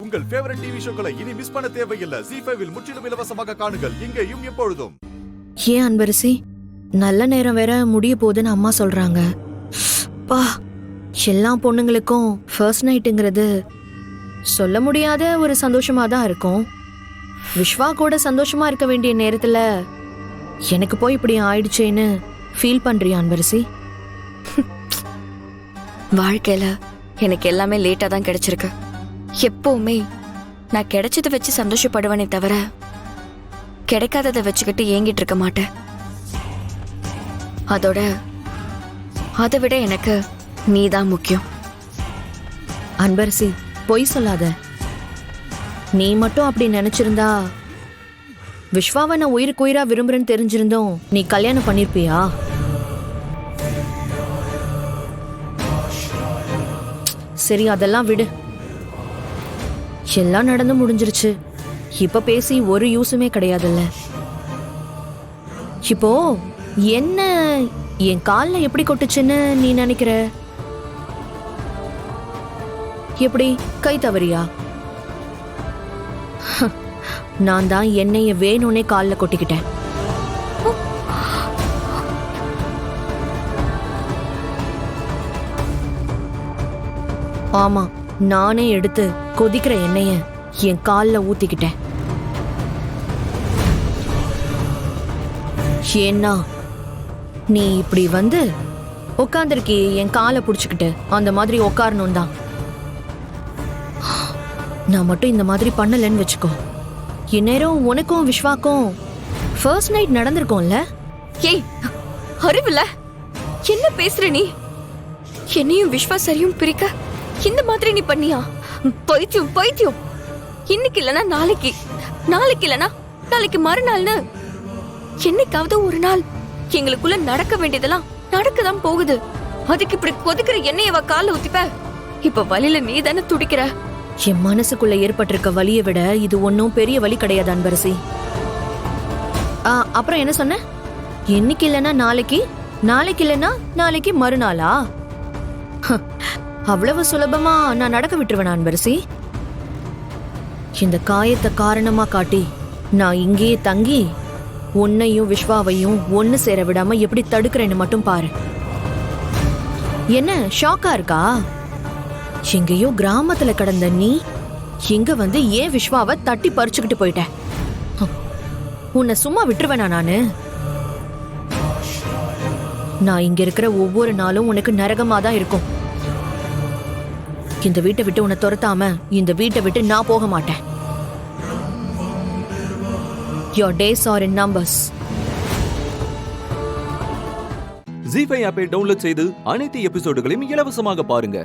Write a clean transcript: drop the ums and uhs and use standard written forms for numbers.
உங்கள் favourite TV ஷோக்களை இனி miss பண்ண தேவையில்லை. ZEE5 இல் முற்றிலும் இலவசமாக காணுங்கள். இங்கேயும் எப்பொழுதும். ஏன் அன்பரசி, நல்ல நேரம் வேற முடிய போகுதுன்னு அம்மா சொல்றாங்க. பா, எல்லா பொண்ணுங்களுக்கும் ஃபர்ஸ்ட் நைட்டுங்கிறது சொல்ல முடியாத ஒரு சந்தோஷமா தான் இருக்கும். விஸ்வா கூட சந்தோஷமா இருக்க வேண்டிய நேரத்துல எனக்கு போய் இப்படி ஆயிடுச்சேன்னு ஃபீல் பண்றியா அன்பரசி? வாழ்க்கையில எனக்கு எல்லாமே லேட்டா தான் கிடைச்சிருக்கு. எப்பவுமே நான் கிடைச்சதை வச்சு சந்தோஷப்படுவேனே தவிர கிடைக்காததை வச்சுக்கிட்டு ஏங்கிட்டு இருக்க மாட்டேன். அதை விட எனக்கு நீதான் முக்கியம். அன்பரசி, பொய் சொல்லாத. நீ மட்டும் அப்படி நினைச்சிருந்தா விஸ்வாவை நான் உயிருக்கு உயிரா விரும்புறேன்னு தெரிஞ்சிருந்தோம் நீ கல்யாணம் பண்ணிருப்பியா? சரி, அதெல்லாம் விடு. எல்லாம் நடந்து முடிஞ்சிருச்சு. இப்ப பேசி ஒரு யூஸுமே கிடையாதுல்ல. இப்போ என்ன என் கால்ல எப்படி கொட்டுச்சுன்னு நீ நினைக்கிற? எப்படி, கை தவறியா? நான் தான் என்னைய வேணும்னே கால்ல கொட்டிக்கிட்டேன். ஆமா, நானே எடுத்து கொதிக்கிற எண்ணெய என் கால்ல ஊத்திக்கிட்டேன். ஏன்னா நீ இப்படி வந்து உட்காந்துருக்கி என் காலை புடிச்சுக்கிட்டு அந்த மாதிரி உட்காரணும் தான். நான் மட்டும் இந்த மாதிரி பண்ணலன்னு வச்சுக்கோ, இந்நேரம் உனக்கும் விஸ்வாக்கும் ஃபர்ஸ்ட் நைட் நடந்திருக்கும்ல. ஏய், அறிவில்ல, என்ன பேசுற நீ? என்னையும் விஸ்வாசரையும் பிரிக்க இந்த மாதிரி நீ பண்ணியா? பைத்தியம் பைத்தியம். இன்னைக்கு இல்லனா நாளைக்கு, நாளைக்கு இல்லனா நாளைக்கு மறுநாள்னு என்னைக்காவது ஒரு நாள் எங்களுக்குள்ள நடக்க வேண்டியதெல்லாம் நடக்கதான் போகுது. அதுக்கு இப்படி கொதிக்கிற எண்ணெயவா கால ஊத்திப்ப? இப்ப வலியில நீ தானே துடிக்கிற. என் மனசுக்குள்ள ஏற்பட்டிருக்க வலியை விட இது ஒன்னும் பெரிய வலி கிடையாது அன்பரசி. அப்புறம் என்ன சொன்ன? என்னைக்கு இல்லனா நாளைக்கு, நாளைக்கு இல்லனா நாளைக்கு மறுநாளா? அவ்வளவு சுலபமா நான் நடக்க விட்டுருவேன் அன்பரசி? இந்த காயத்தை காரணமா காட்டி நான் இங்கேயே தங்கி உன்னையும் விஸ்வாவையும் ஒன்னு சேர விடாம எப்படி தடுக்கிறேன்னு மட்டும் பாரு. என்ன ஷாக்கா இருக்கா? எங்கேயோ கிராமத்துல கடந்த நீ இங்க வந்து ஏன் விஸ்வாவை தட்டி பறிச்சுக்கிட்டு போயிட்ட? உன்னை சும்மா விட்டுருவேனா நானு? நான் இங்க இருக்கிற ஒவ்வொரு நாளும் உனக்கு நரகமா தான் இருக்கும். இந்த வீட்டை விட்டு உன்னை துரத்தாம இந்த வீட்டை விட்டு நான் போக மாட்டேன். Your days are in numbers. ZEE5 ஆப்பை டவுன்லோட் செய்து அனைத்து எபிசோடுகளையும் இலவசமாக பாருங்க.